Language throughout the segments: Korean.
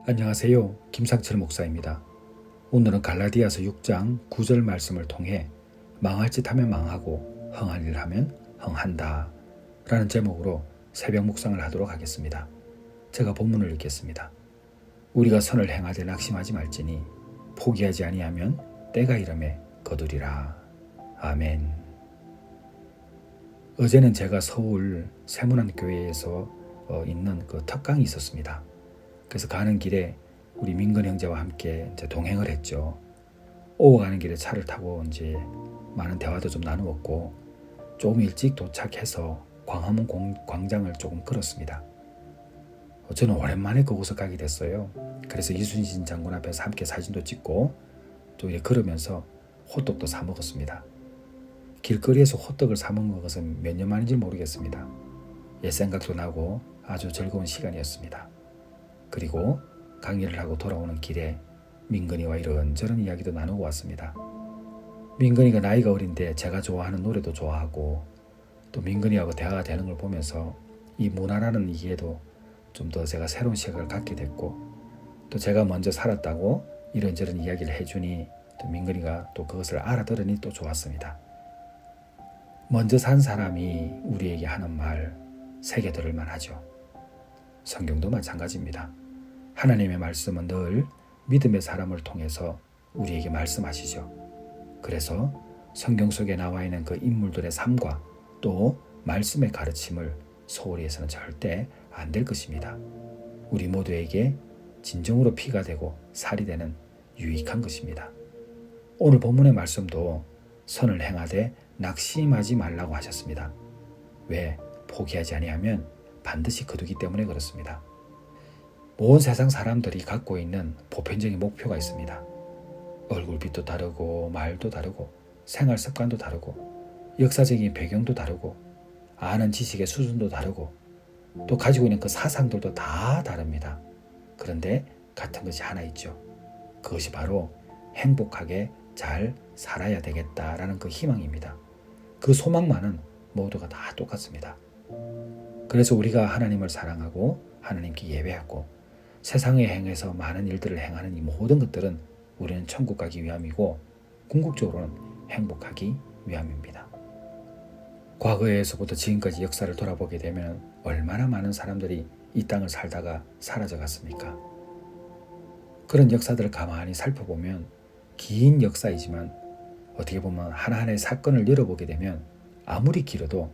안녕하세요. 김상철 목사입니다. 오늘은 갈라디아서 6장 9절 말씀을 통해 망할 짓 하면 망하고 흥할 일 하면 흥한다 라는 제목으로 새벽 묵상을 하도록 하겠습니다. 제가 본문을 읽겠습니다. 우리가 선을 행하되 낙심하지 말지니 포기하지 아니하면 때가 이름에 거두리라. 아멘. 어제는 제가 서울 세문안교회에서 있는 그 특강이 있었습니다. 그래서 가는 길에 우리 민근 형제와 함께 이제 동행을 했죠. 오고 가는 길에 차를 타고 이제 많은 대화도 좀 나누었고, 조금 일찍 도착해서 광화문 광장을 조금 걸었습니다. 저는 오랜만에 그곳을 가게 됐어요. 그래서 이순신 장군 앞에서 함께 사진도 찍고 또 이렇게 걸으면서 호떡도 사 먹었습니다. 길거리에서 호떡을 사 먹는 것은 몇 년 만인지 모르겠습니다. 옛 생각도 나고 아주 즐거운 시간이었습니다. 그리고 강의를 하고 돌아오는 길에 민근이와 이런저런 이야기도 나누고 왔습니다. 민근이가 나이가 어린데 제가 좋아하는 노래도 좋아하고, 또 민근이하고 대화가 되는 걸 보면서 이 문화라는 이해도 좀 더 제가 새로운 시각을 갖게 됐고, 또 제가 먼저 살았다고 이런저런 이야기를 해주니 또 민근이가 또 그것을 알아들으니 또 좋았습니다. 먼저 산 사람이 우리에게 하는 말 새겨들을 만하죠. 성경도 마찬가지입니다. 하나님의 말씀은 늘 믿음의 사람을 통해서 우리에게 말씀하시죠. 그래서 성경 속에 나와 있는 그 인물들의 삶과 또 말씀의 가르침을 소홀히 해서는 절대 안 될 것입니다. 우리 모두에게 진정으로 피가 되고 살이 되는 유익한 것입니다. 오늘 본문의 말씀도 선을 행하되 낙심하지 말라고 하셨습니다. 왜? 포기하지 아니하면 반드시 거두기 때문에 그렇습니다. 온 세상 사람들이 갖고 있는 보편적인 목표가 있습니다. 얼굴빛도 다르고 말도 다르고 생활 습관도 다르고 역사적인 배경도 다르고 아는 지식의 수준도 다르고 또 가지고 있는 그 사상들도 다 다릅니다. 그런데 같은 것이 하나 있죠. 그것이 바로 행복하게 잘 살아야 되겠다라는 그 희망입니다. 그 소망만은 모두가 다 똑같습니다. 그래서 우리가 하나님을 사랑하고 하나님께 예배하고 세상에 행해서 많은 일들을 행하는 이 모든 것들은 우리는 천국 가기 위함이고 궁극적으로는 행복하기 위함입니다. 과거에서부터 지금까지 역사를 돌아보게 되면 얼마나 많은 사람들이 이 땅을 살다가 사라져 갔습니까? 그런 역사들을 가만히 살펴보면 긴 역사이지만 어떻게 보면 하나하나의 사건을 열어보게 되면 아무리 길어도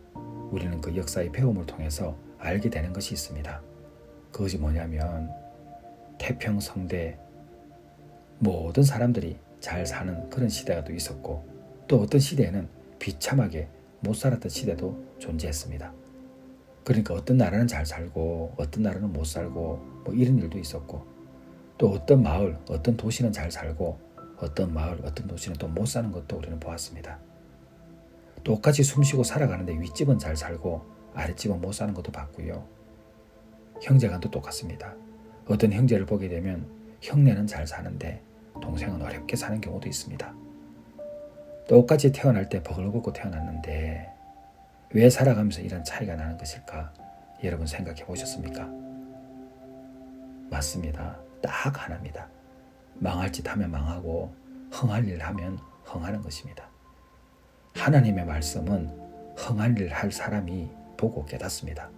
우리는 그 역사의 배움을 통해서 알게 되는 것이 있습니다. 그것이 뭐냐면 태평성대 모든 사람들이 잘 사는 그런 시대가 또 있었고, 또 어떤 시대에는 비참하게 못 살았던 시대도 존재했습니다. 그러니까 어떤 나라는 잘 살고 어떤 나라는 못 살고 뭐 이런 일도 있었고, 또 어떤 마을, 어떤 도시는 잘 살고 어떤 마을, 어떤 도시는 또 못 사는 것도 우리는 보았습니다. 똑같이 숨쉬고 살아가는데 윗집은 잘 살고 아랫집은 못 사는 것도 봤고요. 형제간도 똑같습니다. 어떤 형제를 보게 되면 형네는 잘 사는데 동생은 어렵게 사는 경우도 있습니다. 똑같이 태어날 때 벅을 걷고 태어났는데 왜 살아가면서 이런 차이가 나는 것일까? 여러분 생각해 보셨습니까? 맞습니다. 딱 하나입니다. 망할 짓 하면 망하고 흥할 일 하면 흥하는 것입니다. 하나님의 말씀은 흥할 일 할 사람이 보고 깨닫습니다.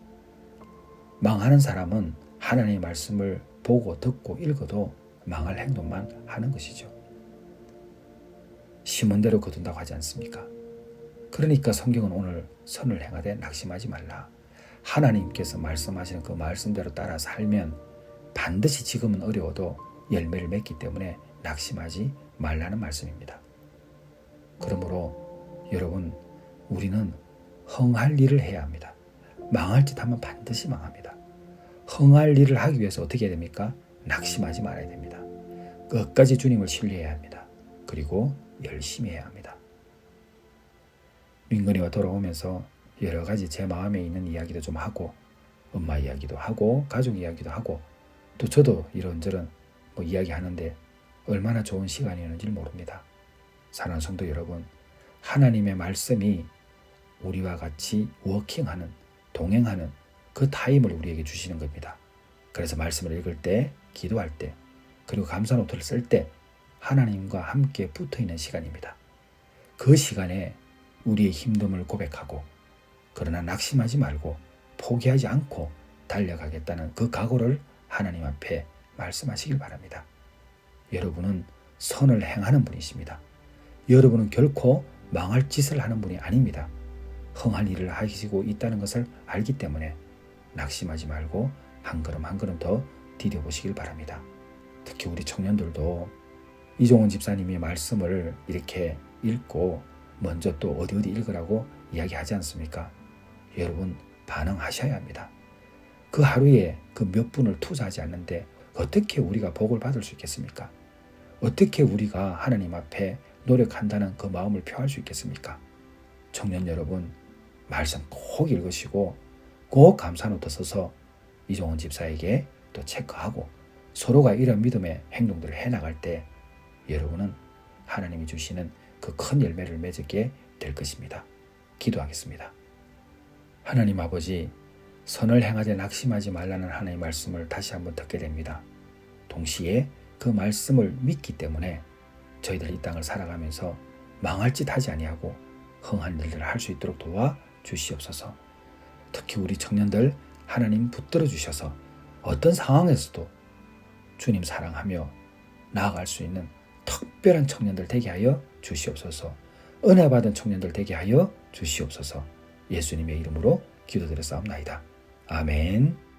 망하는 사람은 하나님의 말씀을 보고 듣고 읽어도 망할 행동만 하는 것이죠. 심은 대로 거둔다고 하지 않습니까? 그러니까 성경은 오늘 선을 행하되 낙심하지 말라. 하나님께서 말씀하시는 그 말씀대로 따라 살면 반드시 지금은 어려워도 열매를 맺기 때문에 낙심하지 말라는 말씀입니다. 그러므로 여러분, 우리는 흥할 일을 해야 합니다. 망할 짓 하면 반드시 망합니다. 흥할 일을 하기 위해서 어떻게 해야 됩니까? 낙심하지 말아야 됩니다. 끝까지 주님을 신뢰해야 합니다. 그리고 열심히 해야 합니다. 민근이와 돌아오면서 여러 가지 제 마음에 있는 이야기도 좀 하고, 엄마 이야기도 하고, 가족 이야기도 하고, 또 저도 이런저런 이야기하는데 얼마나 좋은 시간이었는지 모릅니다. 사랑하는 성도 여러분, 하나님의 말씀이 우리와 같이 워킹하는, 동행하는 그 타임을 우리에게 주시는 겁니다. 그래서 말씀을 읽을 때 기도할 때, 그리고 감사 노트를 쓸 때 하나님과 함께 붙어있는 시간입니다. 그 시간에 우리의 힘듦을 고백하고, 그러나 낙심하지 말고 포기하지 않고 달려가겠다는 그 각오를 하나님 앞에 말씀하시길 바랍니다. 여러분은 선을 행하는 분이십니다. 여러분은 결코 망할 짓을 하는 분이 아닙니다. 흥할 일을 하시고 있다는 것을 알기 때문에 낙심하지 말고 한 걸음 한 걸음 더 디뎌보시길 바랍니다. 특히 우리 청년들도 이종원 집사님의 말씀을 이렇게 읽고 먼저 또 어디 읽으라고 이야기하지 않습니까? 여러분 반응하셔야 합니다. 그 하루에 그 몇 분을 투자하지 않는데 어떻게 우리가 복을 받을 수 있겠습니까? 어떻게 우리가 하나님 앞에 노력한다는 그 마음을 표할 수 있겠습니까? 청년 여러분, 말씀 꼭 읽으시고 꼭 감사노트 써서 이종원 집사에게 또 체크하고 서로가 이런 믿음의 행동들을 해나갈 때 여러분은 하나님이 주시는 그 큰 열매를 맺게 될 것입니다. 기도하겠습니다. 하나님 아버지, 선을 행하되 낙심하지 말라는 하나님의 말씀을 다시 한번 듣게 됩니다. 동시에 그 말씀을 믿기 때문에 저희들 이 땅을 살아가면서 망할 짓 하지 아니하고 흥한 일들을 할 수 있도록 도와 주시옵소서. 특히 우리 청년들 하나님 붙들어 주셔서 어떤 상황에서도 주님 사랑하며 나아갈 수 있는 특별한 청년들 되게 하여 주시옵소서. 은혜 받은 청년들 되게 하여 주시옵소서. 예수님의 이름으로 기도드렸사옵나이다. 아멘.